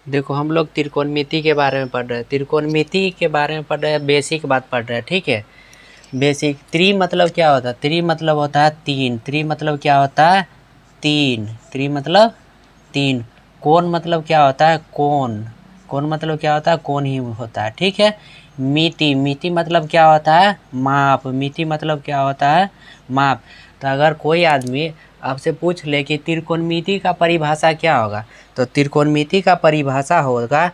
देखो हम लोग त्रिकोणमिति के बारे में पढ़ रहे हैं, त्रिकोणमिति के बारे में पढ़ रहे हैं, बेसिक बात पढ़ रहे हैं, ठीक है। बेसिक त्रि मतलब क्या होता है? त्रि मतलब होता है तीन। त्रि मतलब क्या होता है? तीन। त्रि मतलब तीन। कोण मतलब क्या होता है? कोण। कोण मतलब क्या होता है? कोण ही होता है, ठीक है। मिति, मिति मतलब क्या होता है? माप। मिति मतलब क्या होता है? माप। तो अगर कोई आदमी आपसे पूछ ले कि त्रिकोणमिति का परिभाषा क्या होगा, तो त्रिकोणमिति का परिभाषा होगा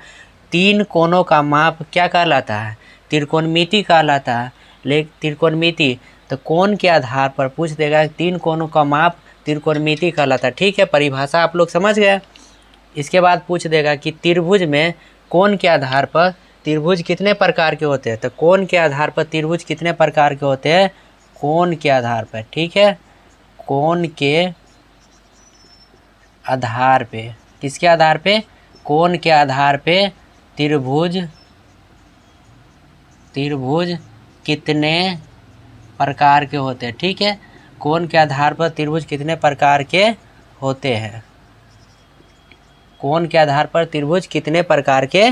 तीन कोणों का माप क्या कहलाता है? त्रिकोणमिति कहलाता है। लेकिन त्रिकोणमिति तो कोण के आधार पर पूछ देगा, तीन कोणों का माप त्रिकोणमिति कहलाता है, ठीक है। परिभाषा आप लोग समझ गए। इसके बाद पूछ देगा कि त्रिभुज में कोण के आधार पर त्रिभुज कितने प्रकार के होते हैं, तो कोण के आधार पर त्रिभुज कितने प्रकार के होते हैं? कोण के आधार पर, ठीक है। कोण के आधार पे, किसके आधार पे? कोण के आधार पे त्रिभुज कितने प्रकार के होते हैं, ठीक है। कोण के आधार पर त्रिभुज कितने प्रकार के होते हैं? कोण के आधार पर त्रिभुज कितने प्रकार के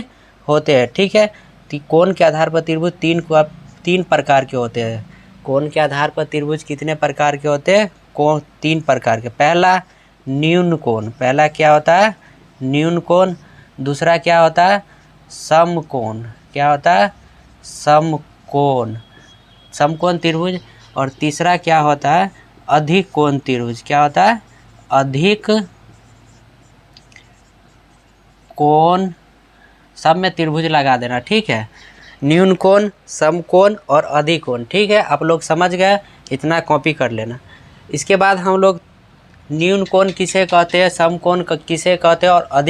होते हैं, ठीक है। कोण के आधार पर त्रिभुज तीन प्रकार के होते हैं। कोण के आधार पर त्रिभुज कितने प्रकार के होते हैं? कोण तीन प्रकार के। पहला न्यून कोण, पहला क्या होता है? न्यून कोण। दूसरा क्या होता है? समकोण। क्या होता है? समकोण, समकोण त्रिभुज। और तीसरा क्या होता है? अधिक कोण त्रिभुज। क्या होता है? अधिक कोण, सब में त्रिभुज लगा देना, ठीक है। न्यून कोण, समकोण और अधिक कोण, ठीक है। आप लोग समझ गए, इतना कॉपी कर लेना। इसके बाद हम लोग न्यून कोण किसे कहते हैं, समकोण किसे कहते हैं और अधिक